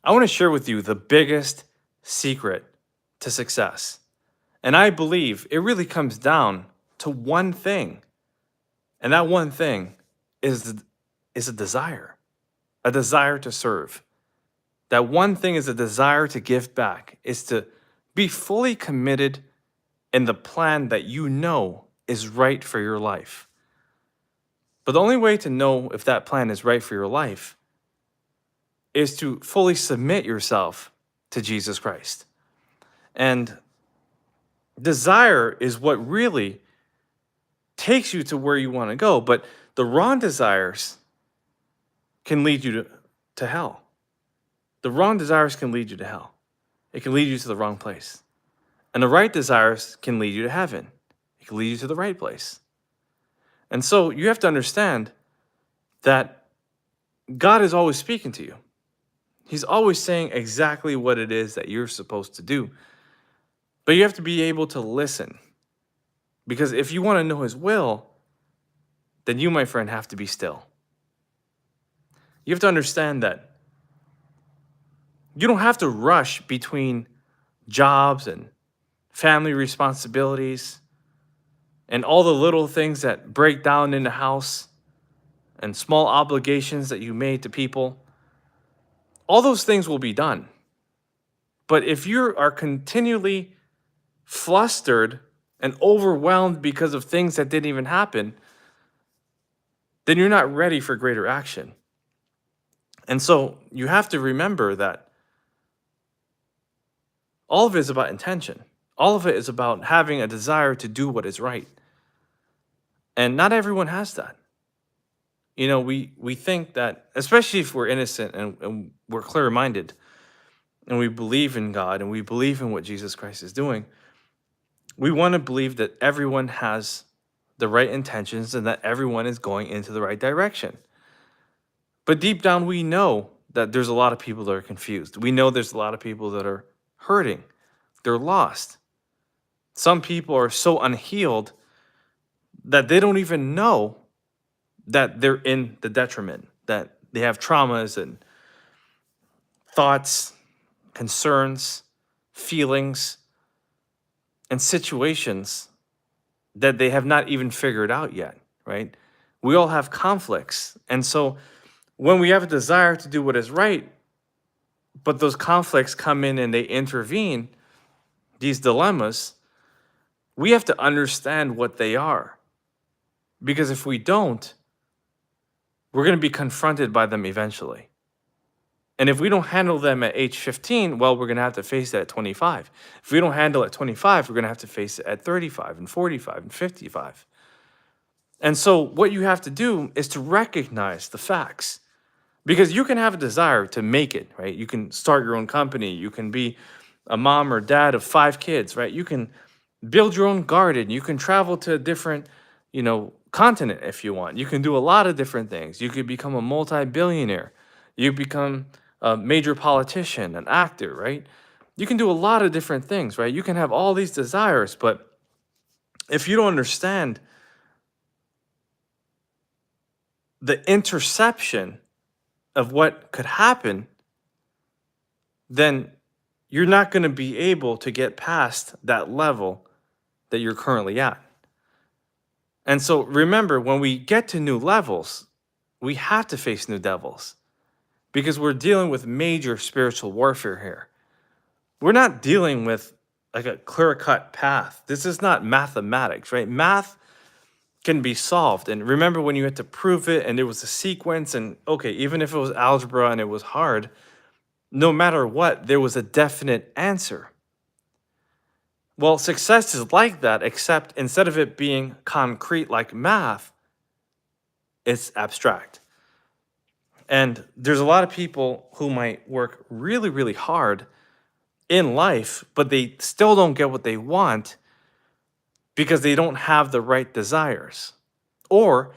I want to share with you the biggest secret to success. And I believe it really comes down to one thing. And that one thing is a desire to serve. That one thing is a desire to give back, is to be fully committed in the plan that you know is right for your life. But the only way to know if that plan is right for your life is to fully submit yourself to Jesus Christ. And desire is what really takes you to where you want to go, but the wrong desires can lead you to hell. The wrong desires can lead you to hell. It can lead you to the wrong place. And the right desires can lead you to heaven. It can lead you to the right place. And so you have to understand that God is always speaking to you. He's always saying exactly what it is that you're supposed to do. But you have to be able to listen. Because if you want to know his will, then you, my friend, have to be still. You have to understand that you don't have to rush between jobs and family responsibilities and all the little things that break down in the house and small obligations that you made to people. All those things will be done. But if you are continually flustered and overwhelmed because of things that didn't even happen, then you're not ready for greater action. And so you have to remember that all of it is about intention. All of it is about having a desire to do what is right. And not everyone has that. You know, we think that, especially if we're innocent and we're clear-minded, and we believe in God and we believe in what Jesus Christ is doing, we want to believe that everyone has the right intentions and that everyone is going into the right direction. But deep down, we know that there's a lot of people that are confused. We know there's a lot of people that are hurting. They're lost. Some people are so unhealed that they don't even know that they're in the detriment, that they have traumas and thoughts, concerns, feelings, and situations that they have not even figured out yet, right? We all have conflicts. And so when we have a desire to do what is right, but those conflicts come in and they intervene, these dilemmas, we have to understand what they are. Because if we don't, we're going to be confronted by them eventually. And if we don't handle them at age 15, well, we're going to have to face it at 25. If we don't handle it at 25, we're going to have to face it at 35 and 45 and 55. And so what you have to do is to recognize the facts. Because you can have a desire to make it, right? You can start your own company. You can be a mom or dad of 5 kids, right? You can build your own garden. You can travel to a different, continent if you want. You can do a lot of different things. You could become a multi-billionaire. You become a major politician, an actor, right? You can do a lot of different things, right? You can have all these desires, but if you don't understand the interception of what could happen, then you're not going to be able to get past that level that you're currently at. And so remember, when we get to new levels, we have to face new devils because we're dealing with major spiritual warfare here. We're not dealing with like a clear-cut path. This is not mathematics, right? Math can be solved. And remember when you had to prove it and there was a sequence and okay, even if it was algebra and it was hard, no matter what, there was a definite answer. Well, success is like that, except instead of it being concrete like math, it's abstract. And there's a lot of people who might work really, really hard in life, but they still don't get what they want because they don't have the right desires, or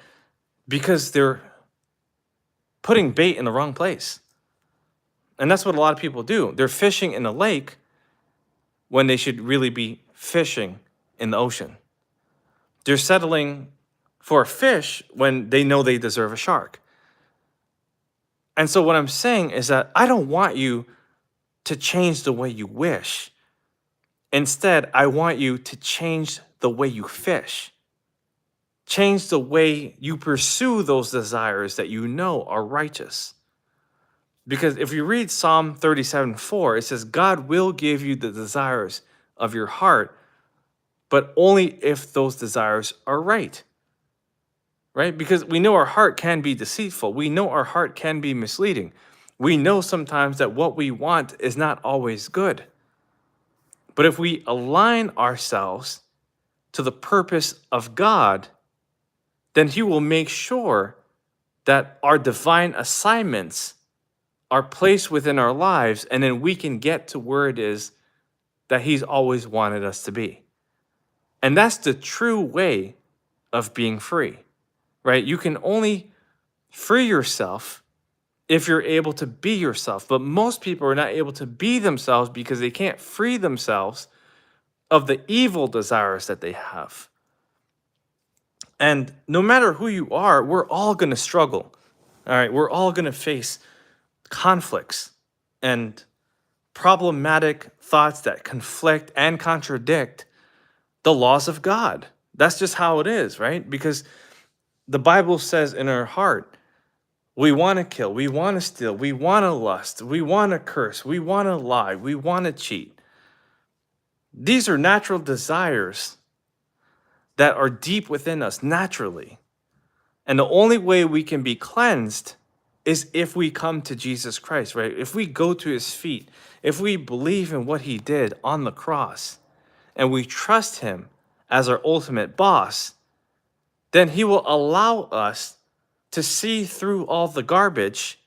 because they're putting bait in the wrong place. And that's what a lot of people do. They're fishing in a lake when they should really be fishing in the ocean. They're settling for a fish when they know they deserve a shark. And so what I'm saying is that I don't want you to change the way you wish. Instead, I want you to change the way you fish. Change the way you pursue those desires that you know are righteous. Because if you read Psalm 37:4, it says, God will give you the desires of your heart, but only if those desires are right. Right? Because we know our heart can be deceitful. We know our heart can be misleading. We know sometimes that what we want is not always good. But if we align ourselves to the purpose of God, then He will make sure that our divine assignments are placed within our lives, and then we can get to where it is that He's always wanted us to be. And that's the true way of being free, right? You can only free yourself if you're able to be yourself. But most people are not able to be themselves because they can't free themselves of the evil desires that they have. And no matter who you are, we're all going to struggle. All right, we're all going to face conflicts and problematic thoughts that conflict and contradict the laws of God. That's just how it is, right? Because the Bible says in our heart, we want to kill, we want to steal, we want to lust, we want to curse, we want to lie, we want to cheat. These are natural desires that are deep within us naturally. And the only way we can be cleansed is if we come to Jesus Christ, right? If we go to His feet, if we believe in what He did on the cross, and we trust Him as our ultimate boss, then He will allow us to see through all the garbage,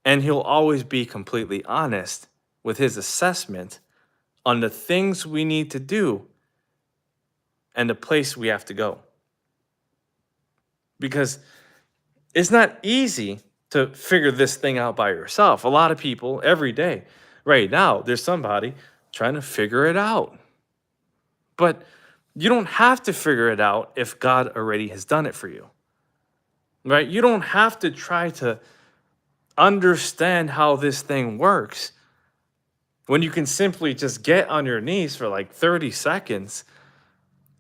and He'll always be completely honest with His assessment on the things we need to do and the place we have to go. Because it's not easy to figure this thing out by yourself. A lot of people every day, right now, there's somebody trying to figure it out. But you don't have to figure it out if God already has done it for you. Right? You don't have to try to understand how this thing works when you can simply just get on your knees for like 30 seconds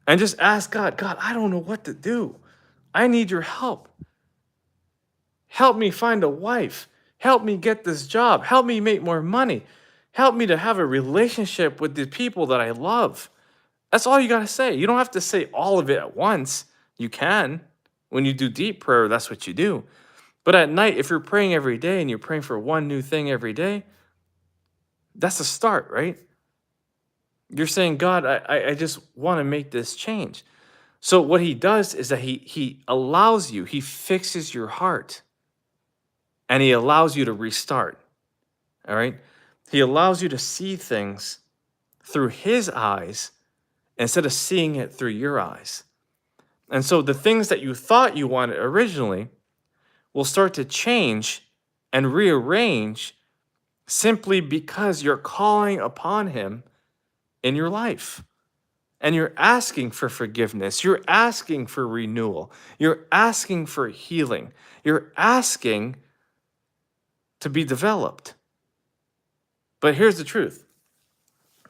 and just ask God, God, I don't know what to do. I need your help. Help me find a wife. Help me get this job. Help me make more money. Help me to have a relationship with the people that I love. That's all you got to say. You don't have to say all of it at once. You can. When you do deep prayer, that's what you do. But at night, if you're praying every day and you're praying for one new thing every day, that's a start, right? You're saying, God, I just want to make this change. So what He does is that he allows you, He fixes your heart, and He allows you to restart, all right? He allows you to see things through His eyes instead of seeing it through your eyes. And so the things that you thought you wanted originally will start to change and rearrange simply because you're calling upon Him in your life. And you're asking for forgiveness. You're asking for renewal. You're asking for healing. You're asking to be developed. But here's the truth.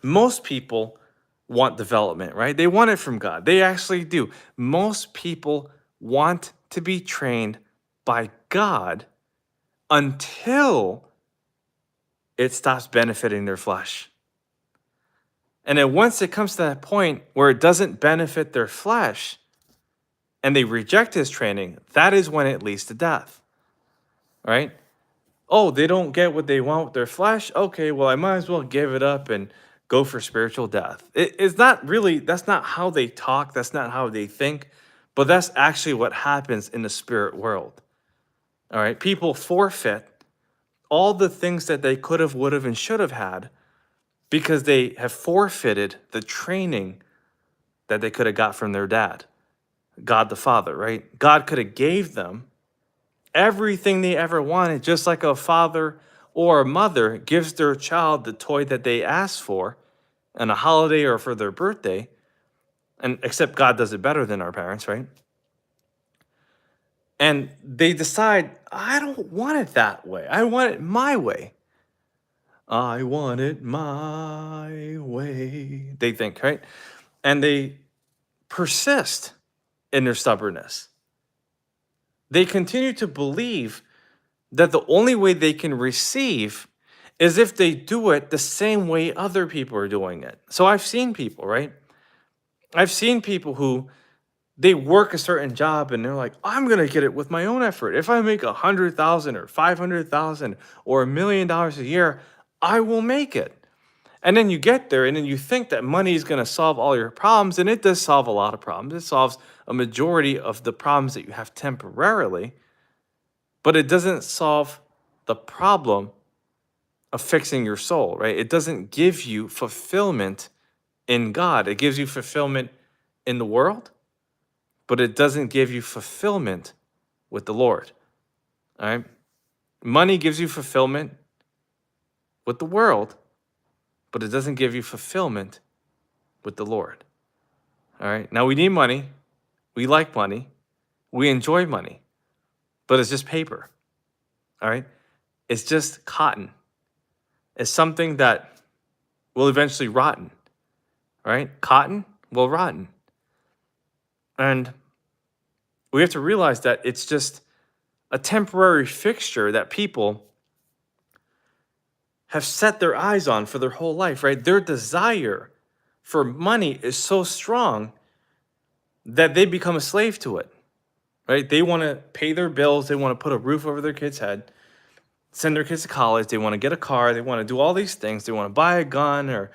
Most people want development, right? They want it from God. They actually do. Most people want to be trained by God until it stops benefiting their flesh. And then once it comes to that point where it doesn't benefit their flesh and they reject His training, that is when it leads to death, right? Oh, they don't get what they want with their flesh? Okay, well, I might as well give it up and go for spiritual death. It's not really, that's not how they talk. That's not how they think. But that's actually what happens in the spirit world. All right, people forfeit all the things that they could have, would have, and should have had because they have forfeited the training that they could have got from their dad, God the Father, right? God could have gave them everything they ever wanted, just like a father or a mother gives their child the toy that they asked for on a holiday or for their birthday, and except God does it better than our parents, right? And they decide, I don't want it that way. I want it my way. I want it my way. They think, right? And they persist in their stubbornness. They continue to believe that the only way they can receive is if they do it the same way other people are doing it. So I've seen people, right? I've seen people who they work a certain job and they're like, I'm gonna get it with my own effort. If I make 100,000 or 500,000 or $1 million a year, I will make it. And then you get there and then you think that money is gonna solve all your problems, and it does solve a lot of problems. It solves a majority of the problems that you have temporarily, but it doesn't solve the problem of fixing your soul, right? It doesn't give you fulfillment in God. It gives you fulfillment in the world, but it doesn't give you fulfillment with the Lord. All right? Money gives you fulfillment with the world, but it doesn't give you fulfillment with the Lord. All right? Now we need money. We like money. We enjoy money, but it's just paper. All right? It's just cotton. It's something that will eventually rotten. All right? Cotton will rotten. And we have to realize that it's just a temporary fixture that people have set their eyes on for their whole life, right? Their desire for money is so strong that they become a slave to it, right? They want to pay their bills. They want to put a roof over their kids' head, send their kids to college. They want to get a car. They want to do all these things. They want to buy a gun or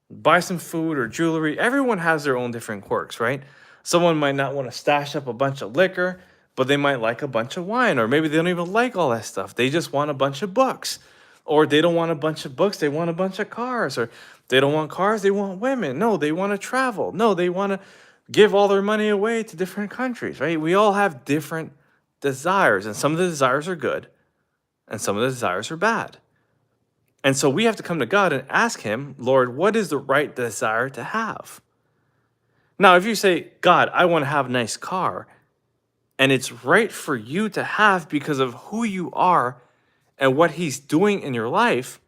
buy some food or jewelry. Everyone has their own different quirks, right? Someone might not want to stash up a bunch of liquor, but they might like a bunch of wine, or maybe they don't even like all that stuff. They just want a bunch of books, or they don't want a bunch of books. They want a bunch of cars, or they don't want cars. They want women. No, they want to travel. No, they want to give all their money away to different countries, right? We all have different desires, and some of the desires are good, and some of the desires are bad. And so we have to come to God and ask him, Lord, what is the right desire to have? Now, if you say, God, I want to have a nice car, and it's right for you to have because of who you are and what he's doing in your life,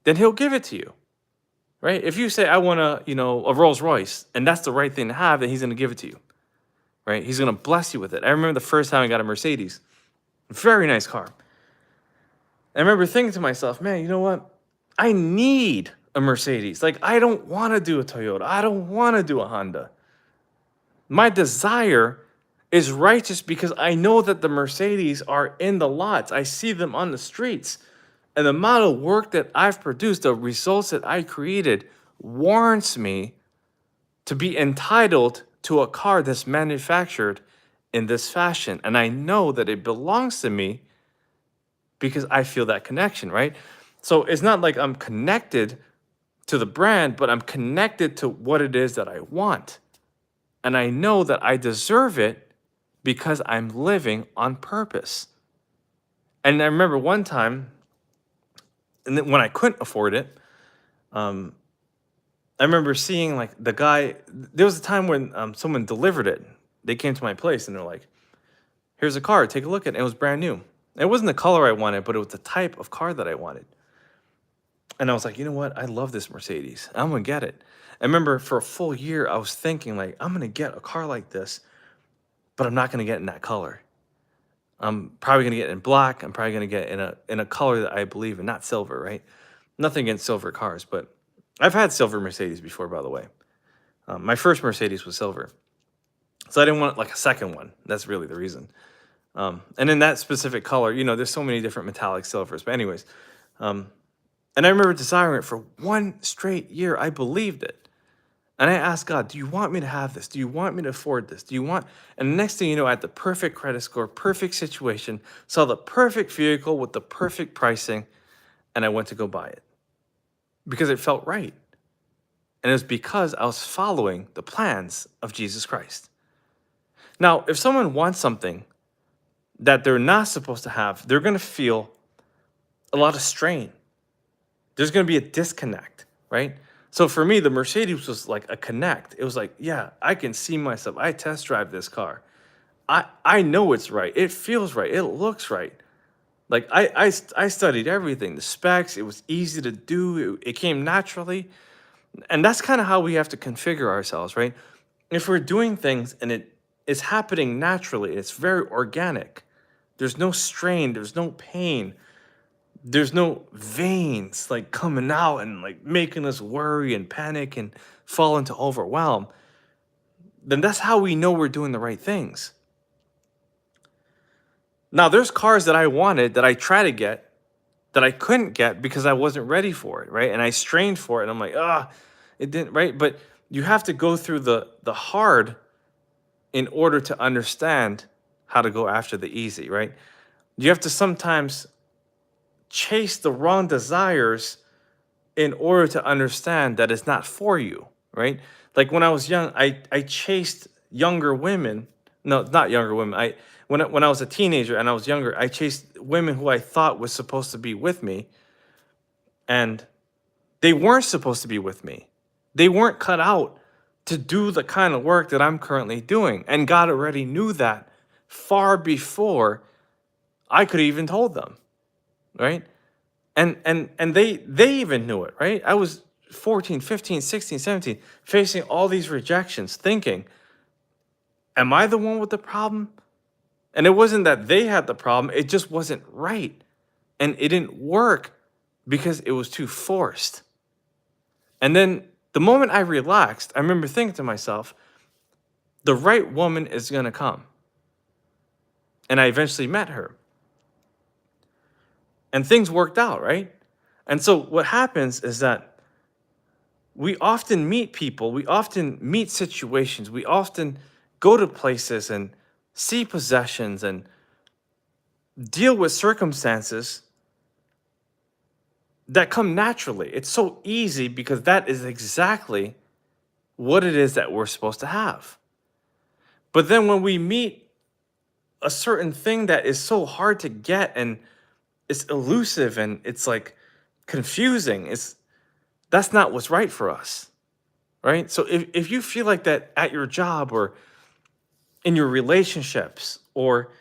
then he'll give it to you, right? If you say, I want a Rolls Royce, and that's the right thing to have, then he's going to give it to you, right? He's going to bless you with it. I remember the first time I got a Mercedes, very nice car. I remember thinking to myself, man, you know what? I need a Mercedes. Like, I don't want to do a Toyota. I don't want to do a Honda. My desire is righteous because I know that the Mercedes are in the lots. I see them on the streets. And the amount of work that I've produced, the results that I created, warrants me to be entitled to a car that's manufactured in this fashion. And I know that it belongs to me because I feel that connection, right? So it's not like I'm connected to the brand, but I'm connected to what it is that I want. And I know that I deserve it because I'm living on purpose. And I remember one time, and then when I couldn't afford it, I remember seeing like the guy, there was a time when someone delivered it. They came to my place and they're like, here's a car, take a look at it. It was brand new. It wasn't the color I wanted, but it was the type of car that I wanted. And I was like, you know what? I love this Mercedes. I'm going to get it. I remember for a full year, I was thinking like, I'm going to get a car like this, but I'm not going to get it in that color. I'm probably going to get it in black. I'm probably going to get it in a color that I believe in, not silver, right? Nothing against silver cars, but I've had silver Mercedes before, by the way. My first Mercedes was silver. So I didn't want like a second one. That's really the reason. And in that specific color, there's so many different metallic silvers. But anyways, and I remember desiring it for one straight year. I believed it. And I asked God, do you want me to have this? Do you want me to afford this? Do you want? And the next thing you know, I had the perfect credit score, perfect situation, saw the perfect vehicle with the perfect pricing, and I went to go buy it because it felt right. And it was because I was following the plans of Jesus Christ. Now, if someone wants something that they're not supposed to have, they're going to feel a lot of strain. There's going to be a disconnect, right? So for me, the Mercedes was like a connect. It was like, yeah, I can see myself. I test drive this car. I know it's right. It feels right. It looks right. Like I studied everything, the specs. It was easy to do. It came naturally, and that's kind of how we have to configure ourselves, right? If we're doing things and it is happening naturally, it's very organic. There's no strain. There's no pain. There's no veins like coming out and like making us worry and panic and fall into overwhelm. Then that's how we know we're doing the right things. Now, there's cars that I wanted that I try to get that I couldn't get because I wasn't ready for it, right? And I strained for it. And I'm like, it didn't, right? But you have to go through the hard in order to understand how to go after the easy, right? You have to sometimes chase the wrong desires in order to understand that it's not for you, right? Like when I was young, I chased younger women. No, not younger women. When I was a teenager and I was younger, I chased women who I thought was supposed to be with me, and they weren't supposed to be with me. They weren't cut out to do the kind of work that I'm currently doing, and God already knew that far before I could even told them, right? And they even knew it, right? I was 14, 15, 16, 17, facing all these rejections, thinking, am I the one with the problem? And it wasn't that they had the problem, it just wasn't right. And it didn't work because it was too forced. And then the moment I relaxed, I remember thinking to myself, the right woman is going to come. And I eventually met her. And things worked out, right? And so what happens is that we often meet people, we often meet situations, we often go to places and see possessions and deal with circumstances that come naturally. It's so easy because that is exactly what it is that we're supposed to have. But then when we meet a certain thing that is so hard to get and it's elusive and it's like confusing, that's not what's right for us, right? So if you feel like that at your job or in your relationships or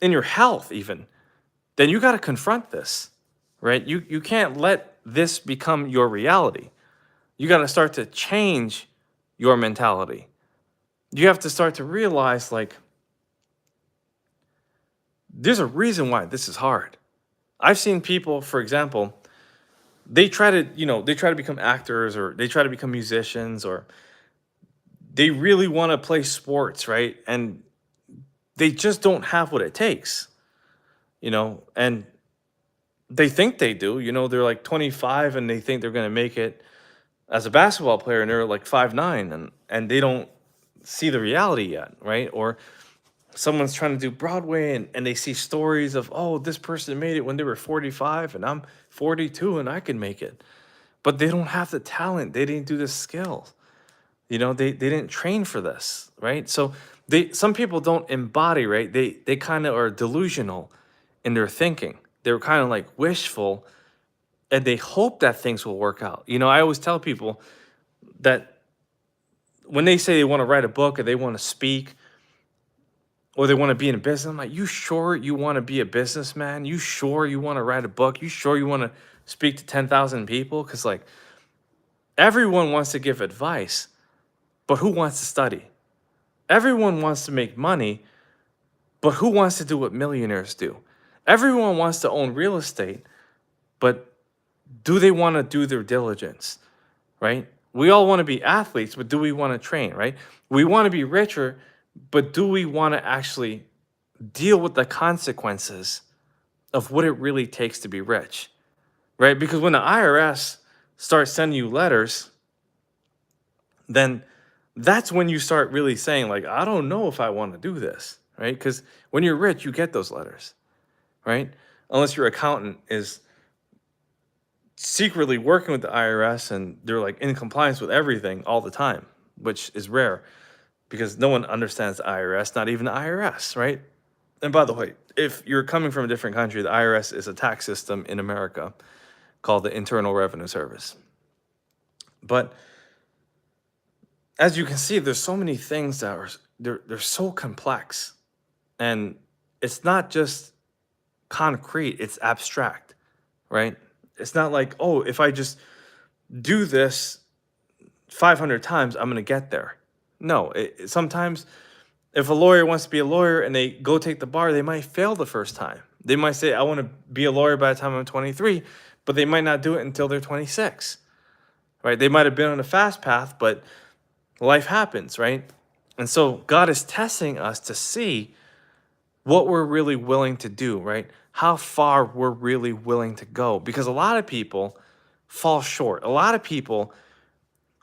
in your health even, then you got to confront this, right? You can't let this become your reality. You got to start to change your mentality. You have to start to realize like there's a reason why this is hard. I've seen people, for example, they try to become actors or they try to become musicians or they really want to play sports, right? And they just don't have what it takes, and they think they do, they're like 25 and they think they're going to make it as a basketball player and they're like 5'9" and they don't see the reality yet, right? Or someone's trying to do Broadway and they see stories of, oh, this person made it when they were 45 and I'm 42 and I can make it. But they don't have the talent. They didn't do the skills. They didn't train for this, right? So some people don't embody, right? They kind of are delusional in their thinking. They're kind of like wishful and they hope that things will work out. I always tell people that when they say they want to write a book or they want to speak or they want to be in a business, I'm like, you sure you want to be a businessman? You sure you want to write a book? You sure you want to speak to 10,000 people? Because like everyone wants to give advice, but who wants to study? Everyone wants to make money, but who wants to do what millionaires do? Everyone wants to own real estate, but do they want to do their diligence, right? We all want to be athletes, but do we want to train, right? We want to be richer, but do we want to actually deal with the consequences of what it really takes to be rich, right? Because when the IRS starts sending you letters, then that's when you start really saying like, I don't know if I want to do this, right? Because when you're rich, you get those letters, right? Unless your accountant is secretly working with the IRS and they're like in compliance with everything all the time, which is rare because no one understands the IRS, not even the IRS, right? And by the way, if you're coming from a different country, the IRS is a tax system in America called the Internal Revenue Service. But as you can see, there's so many things that are they're so complex. And it's not just concrete, it's abstract, right? It's not like, oh, if I just do this 500 times, I'm going to get there. No, sometimes if a lawyer wants to be a lawyer and they go take the bar, they might fail the first time. They might say, I want to be a lawyer by the time I'm 23, but they might not do it until they're 26, right? They might have been on a fast path, but life happens, right? And so God is testing us to see what we're really willing to do, right? How far we're really willing to go. Because a lot of people fall short. A lot of people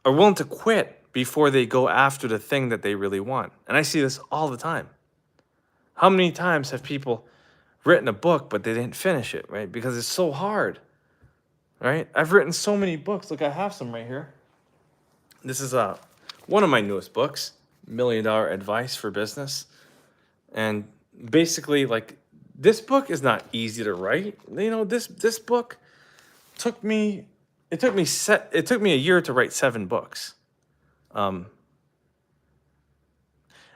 are willing to quit before they go after the thing that they really want. And I see this all the time. How many times have people written a book, but they didn't finish it, right? Because it's so hard, right? I've written so many books. Look, I have some right here. This is one of my newest books, $1 Million Advice for Business. And basically, like, this book is not easy to write. You know, this book took me it took me a year to write 7 books.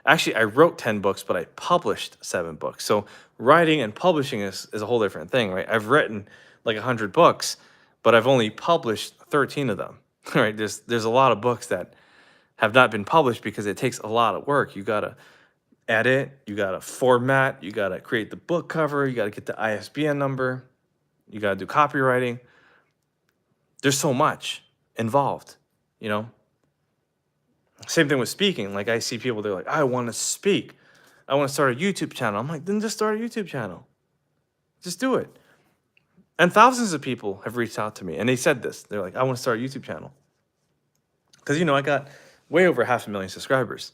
Actually, I wrote 10 books, but I published 7 books. So writing and publishing is a whole different thing, right? I've written like 100 books, but I've only published 13 of them. Right? There's a lot of books that have not been published because it takes a lot of work. You gotta edit, you gotta format, you gotta create the book cover, you gotta get the ISBN number, you gotta do copywriting. There's so much involved, you know? Same thing with speaking. Like, I see people, they're like, I want to speak. I want to start a YouTube channel. I'm like, then just start a YouTube channel. Just do it. And thousands of people have reached out to me and they said this. They're like, I want to start a YouTube channel. Because, I got way over 500,000 subscribers.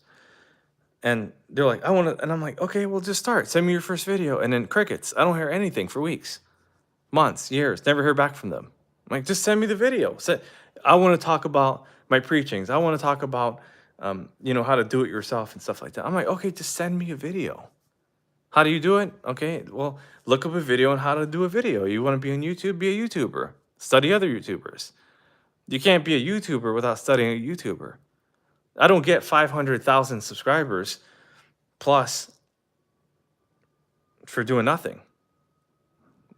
And they're like, I want to, and I'm like, okay, well, just start. Send me your first video. And then crickets. I don't hear anything for weeks, months, years. Never hear back from them. I'm like, just send me the video. I want to talk about my preachings. I want to talk about, how to do it yourself and stuff like that. I'm like, okay, just send me a video. How do you do it? Okay, well, look up a video on how to do a video. You want to be on YouTube? Be a YouTuber. Study other YouTubers. You can't be a YouTuber without studying a YouTuber. I don't get 500,000 subscribers plus for doing nothing.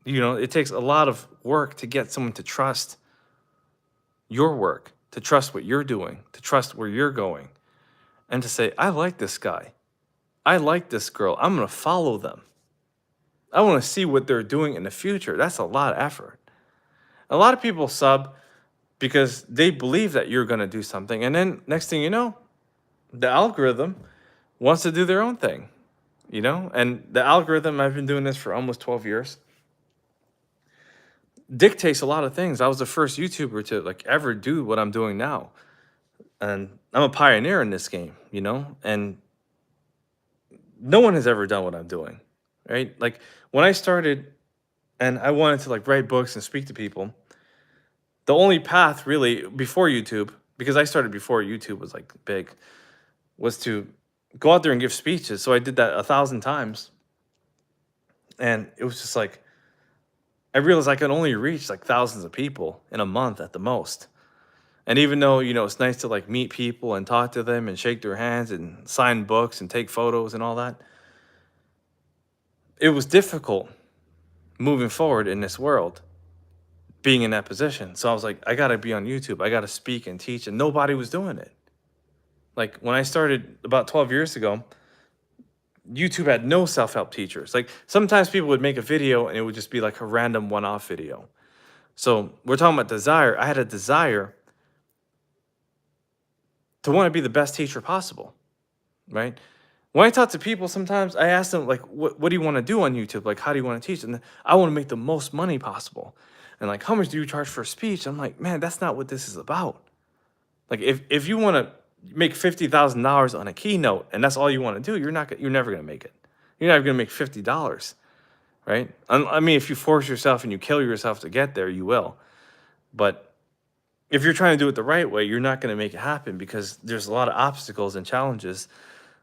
It takes a lot of work to get someone to trust your work, to trust what you're doing, to trust where you're going, and to say, I like this guy. I like this girl. I'm going to follow them. I want to see what they're doing in the future. That's a lot of effort. A lot of people sub because they believe that you're going to do something. And then next thing you know, the algorithm wants to do their own thing, And the algorithm, I've been doing this for almost 12 years, dictates a lot of things. I was the first YouTuber to ever do what I'm doing now. And I'm a pioneer in this game, And no one has ever done what I'm doing, right? Like, when I started and I wanted to write books and speak to people, the only path really before YouTube, because I started before YouTube was big, was to go out there and give speeches. So I did that 1,000 times. And it was just I realized I could only reach thousands of people in a month at the most. And even though, it's nice to meet people and talk to them and shake their hands and sign books and take photos and all that, it was difficult moving forward in this world, being in that position. So I was like, I got to be on YouTube. I got to speak and teach. And nobody was doing it. When I started about 12 years ago, YouTube had no self-help teachers. Sometimes people would make a video and it would just be a random one-off video. So we're talking about desire. I had a desire to want to be the best teacher possible, right? When I talk to people, sometimes I ask them, what do you want to do on YouTube? How do you want to teach? And I want to make the most money possible. And how much do you charge for a speech? I'm like, man, that's not what this is about. If you want to make $50,000 on a keynote and that's all you want to do, you're never going to make it. You're never going to make $50, right? I mean, if you force yourself and you kill yourself to get there, you will. But if you're trying to do it the right way, you're not going to make it happen because there's a lot of obstacles and challenges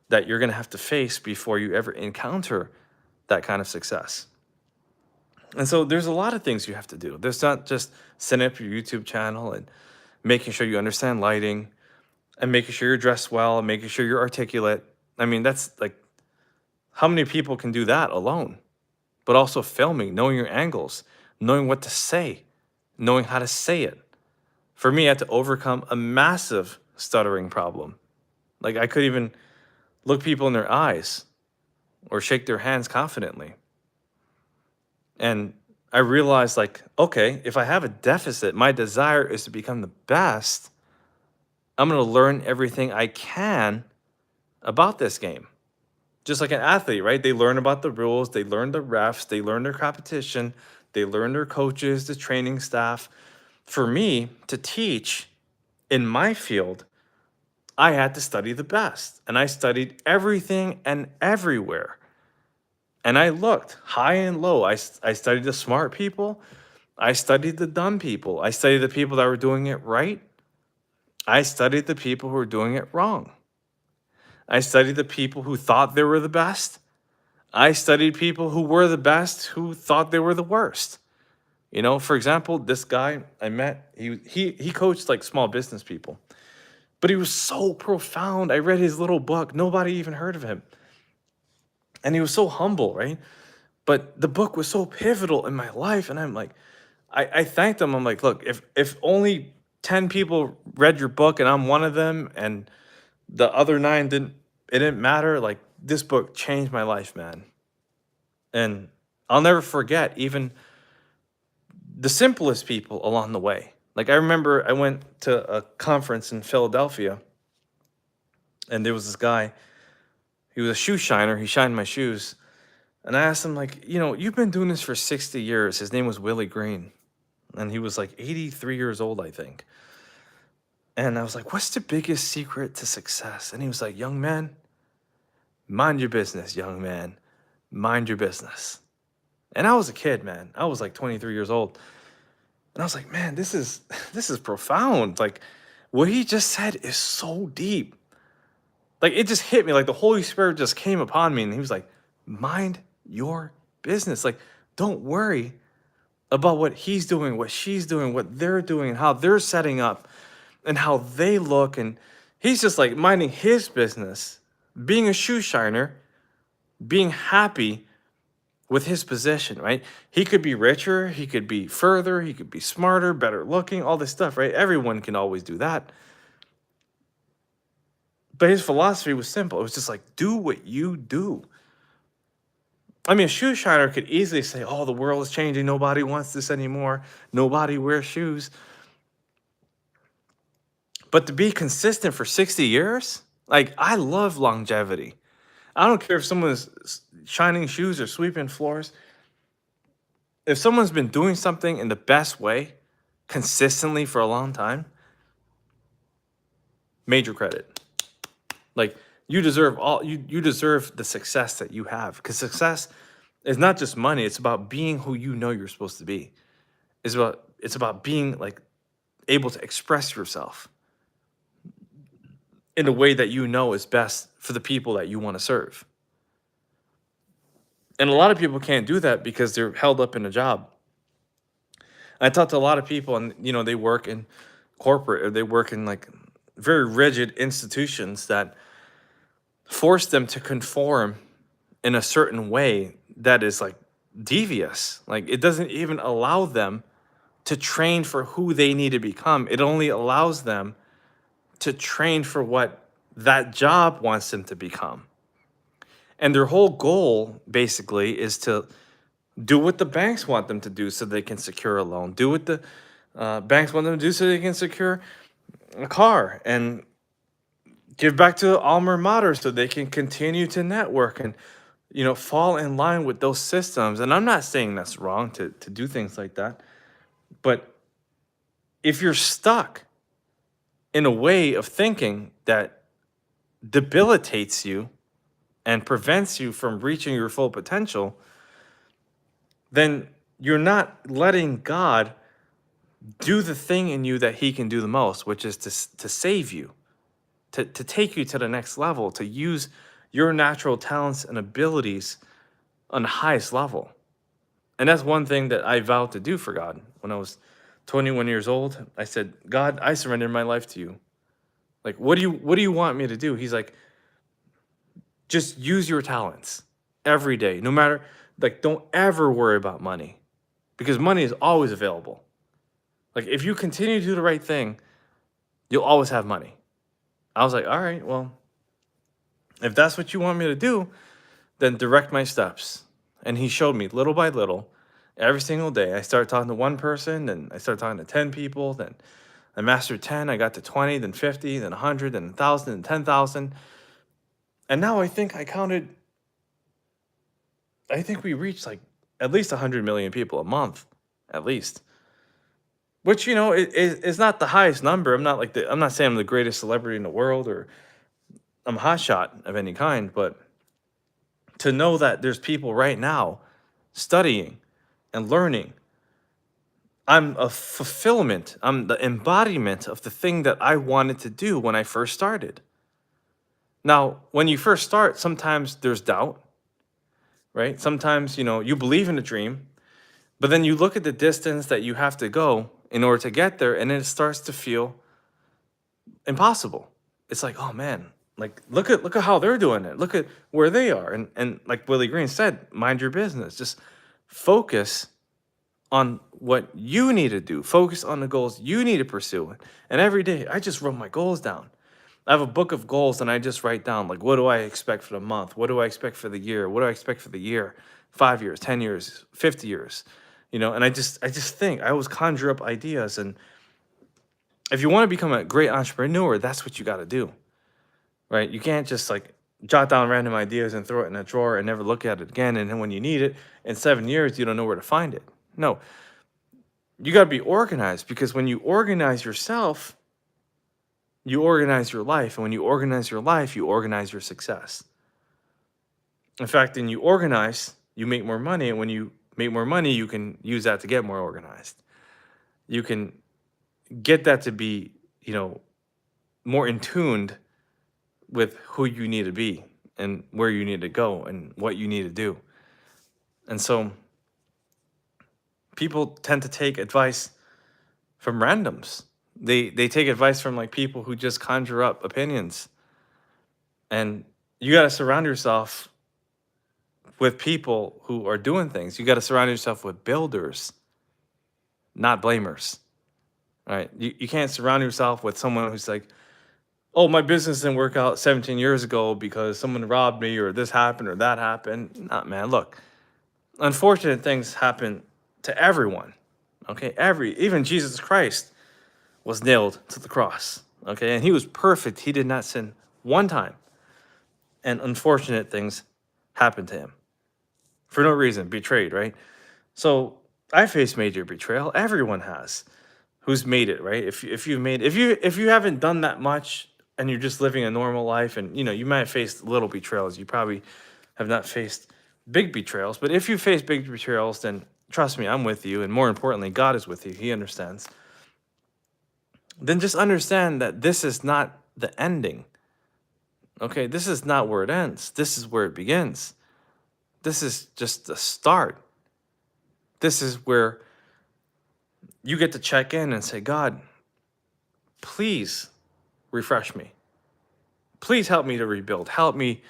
that you're going to have to face before you ever encounter that kind of success. And so there's a lot of things you have to do. There's not just setting up your YouTube channel and making sure you understand lighting and making sure you're dressed well and making sure you're articulate. I mean, that's how many people can do that alone? but also filming, knowing your angles, knowing what to say, knowing how to say it. For me, I had to overcome a massive stuttering problem. Like I couldn't even look people in their eyes or shake their hands confidently. And I realized, like, okay, if I have a deficit, my desire is to become the best. I'm going to learn everything I can about this game. Just like an athlete, right? They learn about the rules, they learn the refs, they learn their competition, they learn their coaches, the training staff. For me to teach in my field, I had to study the best. And I studied everything and everywhere. And I looked high and low. I studied the smart people. I studied the dumb people. I studied the people that were doing it right. I studied the people who were doing it wrong. I studied the people who thought they were the best. I studied people who were the best who thought they were the worst. You know, for example, this guy I met, he coached like small business people. But he was so profound. I read his little book. Nobody even heard of him. And he was so humble, right? But the book was so pivotal in my life. And I'm like, I thanked him. I'm like, look, if only 10 people read your book and I'm one of them and the other 9 it didn't matter. Like this book changed my life, man. And I'll never forget even the simplest people along the way. Like I remember I went to a conference in Philadelphia and there was this guy, he was a shoe shiner. He shined my shoes. And I asked him, like, you know, you've been doing this for 60 years. His name was Willie Green. And he was like 83 years old, I think. And I was like, what's the biggest secret to success? And he was like, young man, mind your business, young man. Mind your business. And I was a kid, man. I was like 23 years old. And I was like, man, this is profound. Like what he just said is so deep. Like it just hit me. Like the Holy Spirit just came upon me and he was like, mind your business. Like, don't worry about what he's doing, what she's doing, what they're doing, and how they're setting up and how they look. And he's just like minding his business, being a shoe shiner, being happy with his position, right? He could be richer, he could be further, he could be smarter, better looking, all this stuff, right? Everyone can always do that. But his philosophy was simple. It was just like, do what you do. I mean, a shoe shiner could easily say, oh, the world is changing. Nobody wants this anymore. Nobody wears shoes. But to be consistent for 60 years, like I love longevity. I don't care if someone's shining shoes or sweeping floors. If someone's been doing something in the best way consistently for a long time, major credit. Like you deserve you deserve the success that you have, because success is not just money. It's about being who you know you're supposed to be. It's about being like able to express yourself in a way that you know is best for the people that you want to serve. And a lot of people can't do that because they're held up in a job. I talk to a lot of people and, you know, they work in corporate or they work in like very rigid institutions that force them to conform in a certain way that is like devious. Like it doesn't even allow them to train for who they need to become. It only allows them to train for what that job wants them to become. And their whole goal basically is to do what the banks want them to do so they can secure a loan. Do what the banks want them to do so they can secure a car, and give back to the alma mater so they can continue to network and, you know, fall in line with those systems. And I'm not saying that's wrong to do things like that. But if you're stuck in a way of thinking that debilitates you and prevents you from reaching your full potential, then you're not letting God do the thing in you that he can do the most, which is to save you, to take you to the next level, to use your natural talents and abilities on the highest level. And that's one thing that I vowed to do for God. When I was 21 years old, I said, God, I surrender my life to you. Like, what do you want me to do? He's like, just use your talents every day. No matter, Like, don't ever worry about money because money is always available. Like, if you continue to do the right thing, you'll always have money. I was like, all right, well, if that's what you want me to do, then direct my steps. And he showed me little by little every single day. I started talking to one person, then I started talking to 10 people, then I mastered 10, I got to 20, then 50, then 100, then 1,000, then 10,000. And now I think we reached like at least 100 million people a month, at least. Which, is not the highest number. I'm not saying I'm the greatest celebrity in the world or I'm a hotshot of any kind, but to know that there's people right now studying and learning, I'm a fulfillment. I'm the embodiment of the thing that I wanted to do when I first started. Now, when you first start, sometimes there's doubt, right? Sometimes, you believe in a dream, but then you look at the distance that you have to go in order to get there, and it starts to feel impossible. It's like, oh man, like look at how they're doing it. Look at where they are. And like Willie Green said, mind your business. Just focus on what you need to do. Focus on the goals you need to pursue. And every day I just wrote my goals down. I have a book of goals and I just write down, like, what do I expect for the month? What do I expect for the year? What do I expect for the year? 5 years, 10 years, 50 years, and I just think I always conjure up ideas. And if you want to become a great entrepreneur, that's what you got to do, right? You can't just like jot down random ideas and throw it in a drawer and never look at it again. And then when you need it in 7 years, you don't know where to find it. No, you got to be organized, because when you organize yourself, you organize your life. And when you organize your life, you organize your success. In fact, when you organize, you make more money. And when you make more money, you can use that to get more organized. You can get that to be, more in tuned with who you need to be and where you need to go and what you need to do. And so people tend to take advice from randoms. They take advice from like people who just conjure up opinions. And you got to surround yourself with people who are doing things. You got to surround yourself with builders, not blamers. All right. You can't surround yourself with someone who's like, oh, my business didn't work out 17 years ago because someone robbed me or this happened or that happened. Nah, man, look, unfortunate things happen to everyone. Okay. Even Jesus Christ was nailed to the cross. Okay. And he was perfect. He did not sin one time. And unfortunate things happened to him for no reason, betrayed, right? So I faced major betrayal. Everyone has, who's made it, right? If you haven't done that much and you're just living a normal life, and you might have faced little betrayals, you probably have not faced big betrayals. But if you face big betrayals, then trust me, I'm with you, and more importantly, God is with you. He understands. Then just understand that this is not the ending. Okay, this is not where it ends. This is where it begins. This is just the start. This is where you get to check in and say, God, please refresh me. Please help me to rebuild. Help me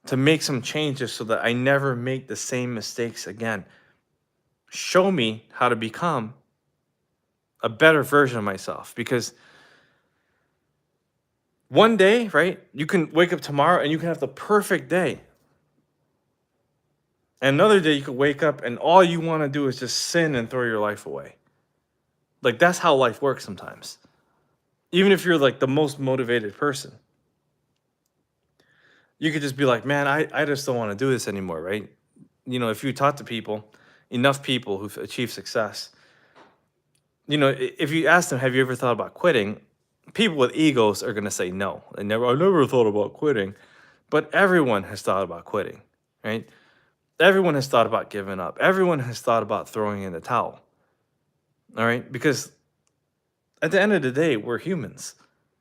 to make some changes so that I never make the same mistakes again. Show me how to become a better version of myself, because one day, right, you can wake up tomorrow and you can have the perfect day. And another day you could wake up and all you want to do is just sin and throw your life away. Like, that's how life works sometimes. Even if you're like the most motivated person, you could just be like, man, I just don't want to do this anymore, right? If you talk to enough people who've achieved success, if you ask them, have you ever thought about quitting? People with egos are going to say no. I never thought about quitting. But everyone has thought about quitting, right? Everyone has thought about giving up. Everyone has thought about throwing in the towel. All right? Because at the end of the day, we're humans.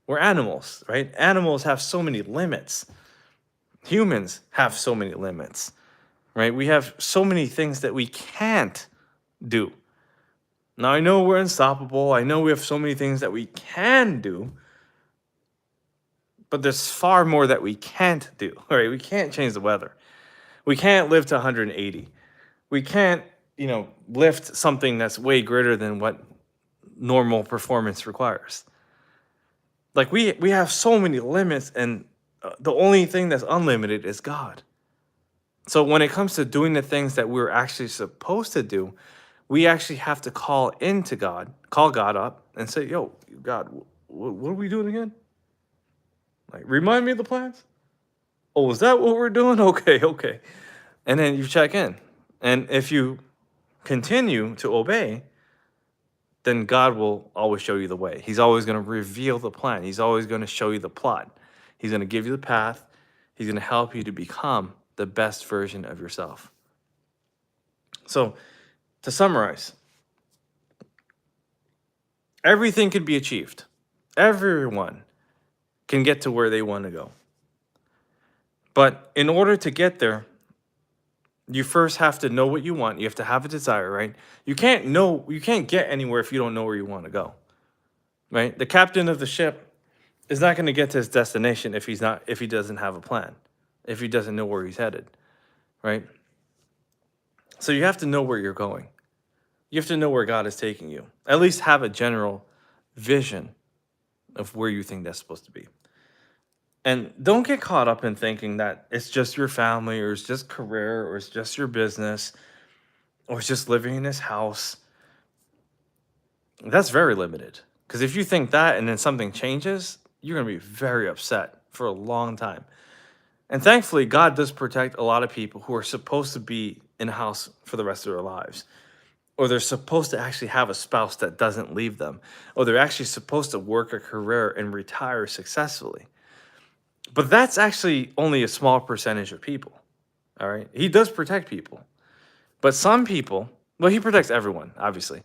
We're animals, right? Animals have so many limits. Humans have so many limits, right? We have so many things that we can't do. Now, I know we're unstoppable. I know we have so many things that we can do, but there's far more that we can't do, all right? We can't change the weather. We can't live to 180. We can't, lift something that's way greater than what normal performance requires. Like we have so many limits, and the only thing that's unlimited is God. So when it comes to doing the things that we're actually supposed to do, we actually have to call God up and say, "Yo, God, what are we doing again? Like, remind me of the plans. Oh, is that what we're doing? Okay, okay." And then you check in, and if you continue to obey, then God will always show you the way. He's always going to reveal the plan. He's always going to show you the plot. He's going to give you the path. He's going to help you to become the best version of yourself. So, to summarize, everything can be achieved. Everyone can get to where they want to go. But in order to get there, you first have to know what you want. You have to have a desire, right? You can't get anywhere if you don't know where you want to go. Right? The captain of the ship is not going to get to his destination if he doesn't have a plan, if he doesn't know where he's headed, right? So you have to know where you're going. You have to know where God is taking you. At least have a general vision of where you think that's supposed to be. And don't get caught up in thinking that it's just your family, or it's just career, or it's just your business, or it's just living in this house. That's very limited. Because if you think that and then something changes, you're going to be very upset for a long time. And thankfully, God does protect a lot of people who are supposed to be in a house for the rest of their lives. Or they're supposed to actually have a spouse that doesn't leave them. Or they're actually supposed to work a career and retire successfully. But that's actually only a small percentage of people. All right? He does protect people. But some people, well, he protects everyone, obviously.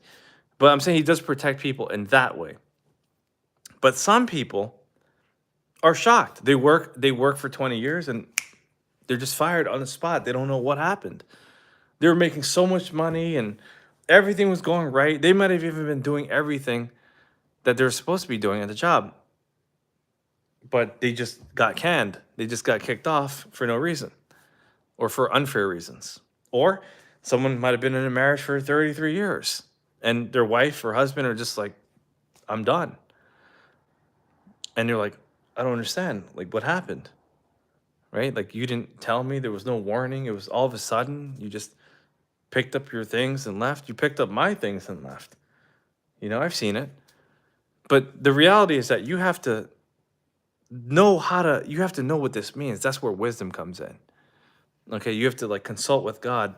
But I'm saying he does protect people in that way. But some people are shocked. They work for 20 years and they're just fired on the spot. They don't know what happened. They were making so much money and everything was going right. They might have even been doing everything that they're supposed to be doing at the job. But they just got canned. They just got kicked off for no reason or for unfair reasons. Or someone might have been in a marriage for 33 years and their wife or husband are just like, "I'm done." And you're like, "I don't understand. Like, what happened?" Right? Like, you didn't tell me. There was no warning. It was all of a sudden. You just picked up your things and left. You picked up my things and left. I've seen it. But the reality is that you have to know what this means. That's where wisdom comes in. Okay, you have to like consult with God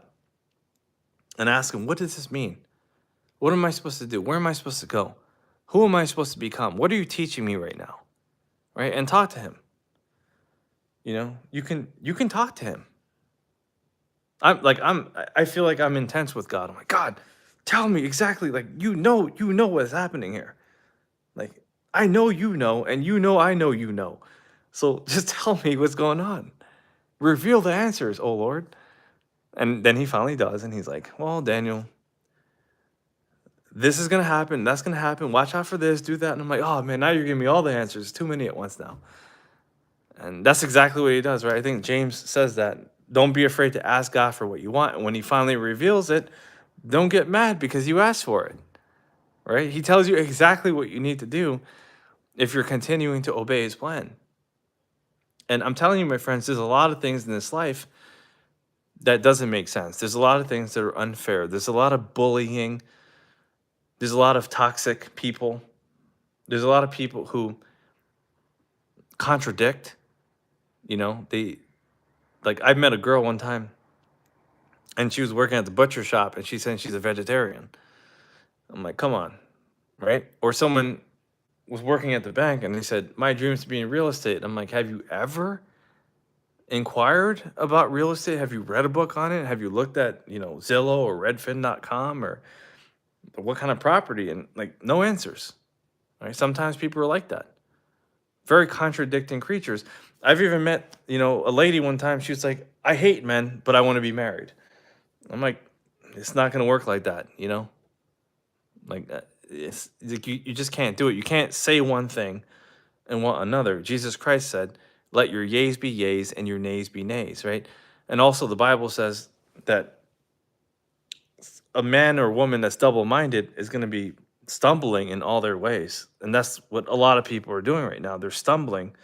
and ask him, what does this mean? What am I supposed to do? Where am I supposed to go? Who am I supposed to become? What are you teaching me right now? Right? And talk to him. You can talk to him. I feel like I'm intense with God. I'm like, "God, tell me exactly, like, you know what's happening here. Like, I know, and I know you know. So just tell me what's going on. Reveal the answers, oh Lord." And then he finally does, and he's like, "Well, Daniel, this is gonna happen, that's gonna happen. Watch out for this, do that." And I'm like, "Oh man, now you're giving me all the answers. Too many at once now." And that's exactly what he does, right? I think James says that. Don't be afraid to ask God for what you want. And when he finally reveals it, don't get mad because you asked for it, right? He tells you exactly what you need to do if you're continuing to obey his plan. And I'm telling you, my friends, there's a lot of things in this life that doesn't make sense. There's a lot of things that are unfair. There's a lot of bullying. There's a lot of toxic people. There's a lot of people who contradict. I met a girl one time and she was working at the butcher shop and she said she's a vegetarian. I'm like, come on, right? Or someone was working at the bank and they said, "My dream is to be in real estate." I'm like, have you ever inquired about real estate? Have you read a book on it? Have you looked at, Zillow or Redfin.com or what kind of property? And like, no answers, right? Sometimes people are like that. Very contradicting creatures. I've even met, a lady one time. She was like, "I hate men, but I want to be married." I'm like, it's not going to work like that, Like, it's like you just can't do it. You can't say one thing and want another. Jesus Christ said, "Let your yeas be yeas and your nays be nays," right? And also the Bible says that a man or woman that's double-minded is going to be stumbling in all their ways. And that's what a lot of people are doing right now. They're stumbling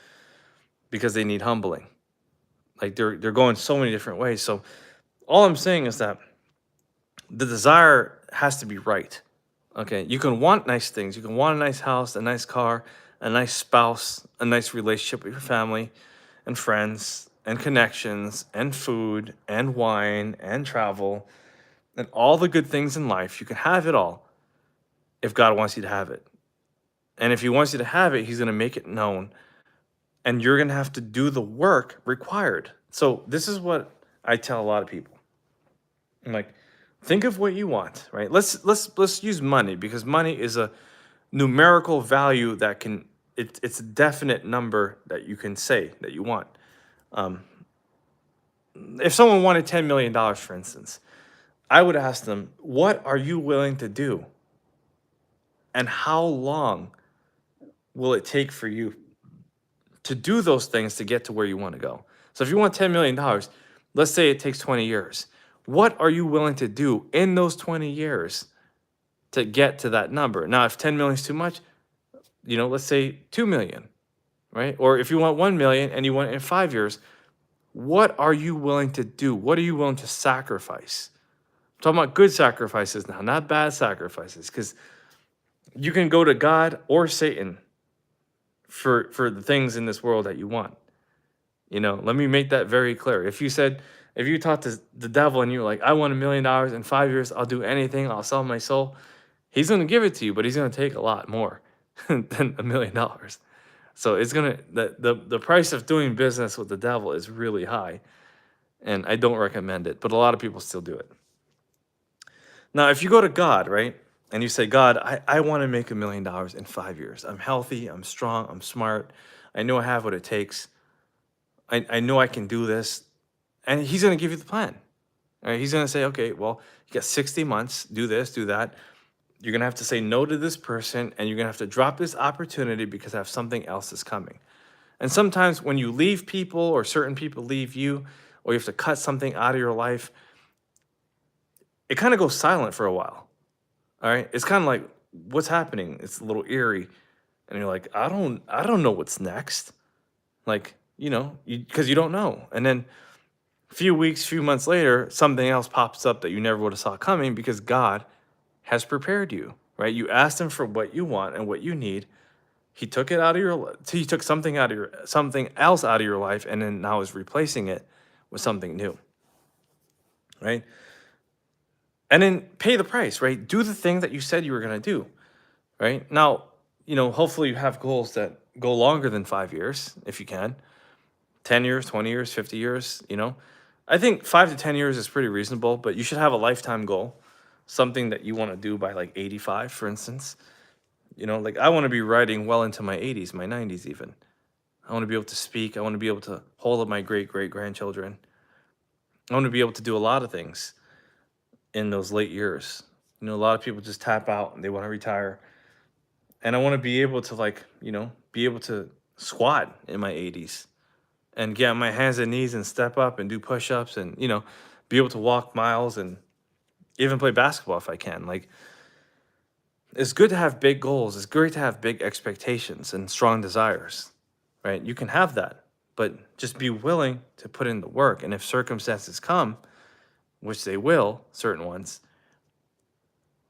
because they need humbling. Like they're going so many different ways. So all I'm saying is that the desire has to be right. Okay, you can want nice things. You can want a nice house, a nice car, a nice spouse, a nice relationship with your family and friends and connections and food and wine and travel and all the good things in life. You can have it all if God wants you to have it. And if he wants you to have it, he's going to make it known. And you're going to have to do the work required. So this is what I tell a lot of people. I'm like, think of what you want, right? Let's use money, because money is a numerical value that can it's a definite number that you can say that you want. If someone wanted $10 million, for instance, I would ask them, what are you willing to do? And how long will it take for you to do those things to get to where you want to go? So if you want $10 million, let's say it takes 20 years. What are you willing to do in those 20 years to get to that number? Now, if 10 million is too much, let's say 2 million, right? Or if you want 1 million and you want it in 5 years, what are you willing to do? What are you willing to sacrifice? I'm talking about good sacrifices now, not bad sacrifices, because you can go to God or Satan for the things in this world that you want. Let me make that very clear. If you talk to the devil and you're like, I want $1 million in 5 years, I'll do anything, I'll sell my soul, he's going to give it to you, but he's going to take a lot more than $1 million. So it's going to, the price of doing business with the devil is really high, and I don't recommend it, but a lot of people still do it. Now, if you go to God, right, and you say, God, I want to make $1 million in 5 years. I'm healthy, I'm strong, I'm smart, I know I have what it takes. I know I can do this. And he's going to give you the plan. All right? He's going to say, okay, well, you got 60 months, do this, do that. You're going to have to say no to this person, and you're going to have to drop this opportunity because I have something else that's coming. And sometimes when you leave people, or certain people leave you, or you have to cut something out of your life, it kind of goes silent for a while. All right? It's kind of like, what's happening? It's a little eerie. And you're like, I don't know what's next. Like, because you don't know. And then few weeks, few months later, something else pops up that you never would have saw coming, because God has prepared you, right? You asked him for what you want and what you need. He took it out of your, he took something else out of your life, and then now is replacing it with something new, right? And then pay the price, right? Do the thing that you said you were going to do, right? Now, hopefully you have goals that go longer than 5 years, if you can. 10 years, 20 years, 50 years, I think 5 to 10 years is pretty reasonable, but you should have a lifetime goal, something that you want to do by like 85, for instance. Like I want to be writing well into my 80s, my 90s even. I want to be able to speak. I want to be able to hold up my great-great-grandchildren. I want to be able to do a lot of things in those late years. A lot of people just tap out and they want to retire. And I want to be able to be able to squat in my 80s. And get on my hands and knees and step up and do push-ups and, be able to walk miles and even play basketball if I can. Like, it's good to have big goals. It's great to have big expectations and strong desires, right? You can have that, but just be willing to put in the work. And if circumstances come, which they will, certain ones,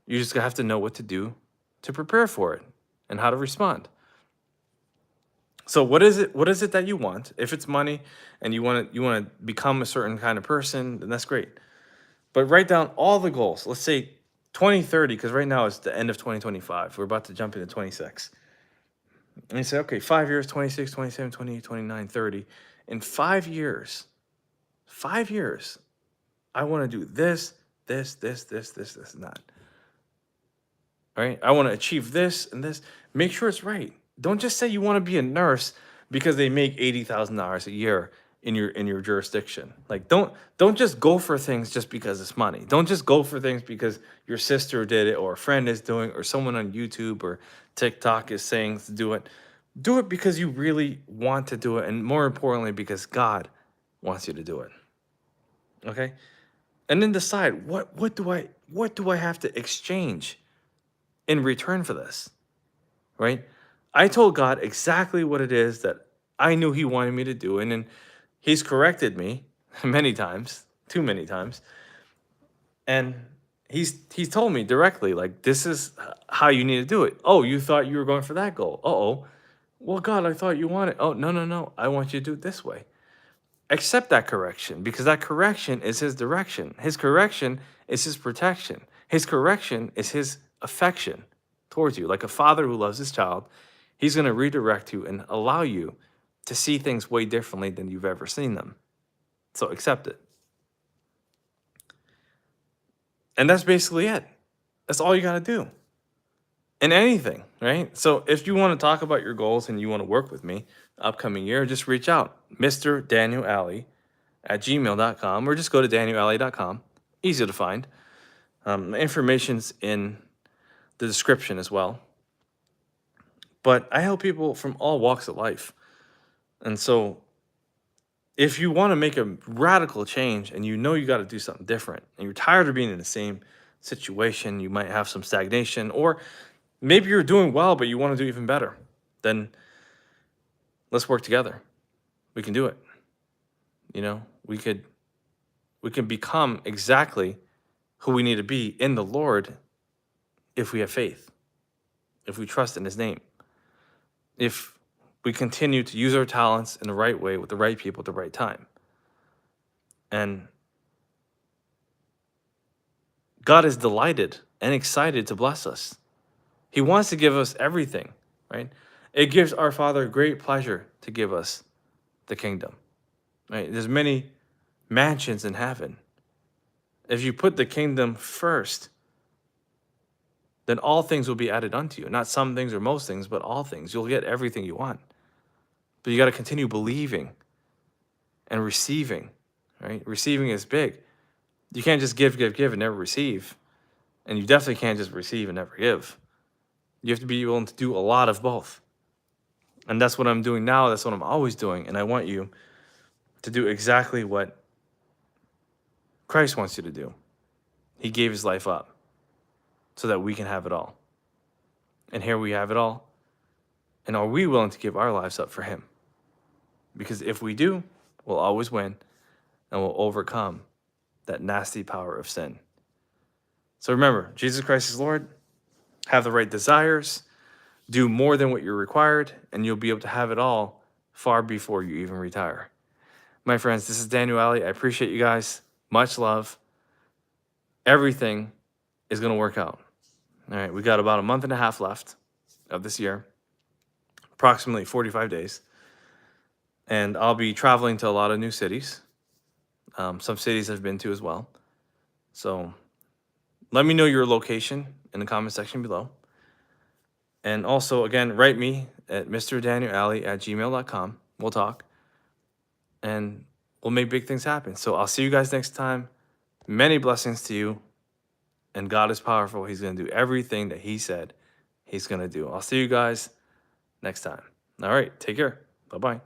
you just have to know what to do to prepare for it and how to respond. So what is it that you want? If it's money and you want to become a certain kind of person, then that's great. But write down all the goals. Let's say 2030, because right now it's the end of 2025. We're about to jump into 26. And you say, okay, 5 years, 26, 27, 28, 29, 30. In 5 years, I want to do this, and that. All right? I want to achieve this and this. Make sure it's right. Don't just say you want to be a nurse because they make $80,000 a year in your jurisdiction. Like don't just go for things just because it's money. Don't just go for things because your sister did it or a friend is doing or someone on YouTube or TikTok is saying to do it. Do it because you really want to do it, and more importantly because God wants you to do it. Okay? And then decide what do I have to exchange in return for this, right? I told God exactly what it is that I knew he wanted me to do, and then he's corrected me many times, too many times. And he's told me directly, like, this is how you need to do it. Oh, you thought you were going for that goal. Uh-oh. Well, God, I thought you wanted. Oh, no, no, no. I want you to do it this way. Accept that correction, because that correction is his direction. His correction is his protection. His correction is his affection towards you. Like a father who loves his child, he's going to redirect you and allow you to see things way differently than you've ever seen them. So accept it. And that's basically it. That's all you got to do in anything, right? So if you want to talk about your goals and you want to work with me upcoming year, just reach out, Mr. Daniel Alley at gmail.com, or just go to danielalley.com. Easy to find. The information's in the description as well. But I help people from all walks of life. And so if you want to make a radical change and you know you got to do something different and you're tired of being in the same situation, you might have some stagnation, or maybe you're doing well, but you want to do even better, then let's work together. We can do it. You know, we can become exactly who we need to be in the Lord if we have faith, if we trust in his name, if we continue to use our talents in the right way with the right people at the right time. And God is delighted and excited to bless us. He wants to give us everything, right? It gives our Father great pleasure to give us the kingdom, right? There's many mansions in heaven. If you put the kingdom first, then all things will be added unto you. Not some things or most things, but all things. You'll get everything you want. But you got to continue believing and receiving, right? Receiving is big. You can't just give, and never receive. And you definitely can't just receive and never give. You have to be willing to do a lot of both. And that's what I'm doing now. That's what I'm always doing. And I want you to do exactly what Christ wants you to do. He gave his life up so that we can have it all. And here we have it all. And are we willing to give our lives up for him? Because if we do, we'll always win and we'll overcome that nasty power of sin. So remember, Jesus Christ is Lord. Have the right desires. Do more than what you're required, and you'll be able to have it all far before you even retire. My friends, this is Daniel Alley. I appreciate you guys. Much love. Everything is going to work out. All right, we got about a month and a half left of this year, approximately 45 days. And I'll be traveling to a lot of new cities. Some cities I've been to as well. So let me know your location in the comment section below. And also, again, write me at mrdanielalley@gmail.com. We'll talk. And we'll make big things happen. So I'll see you guys next time. Many blessings to you. And God is powerful. He's going to do everything that he said he's going to do. I'll see you guys next time. All right. Take care. Bye-bye.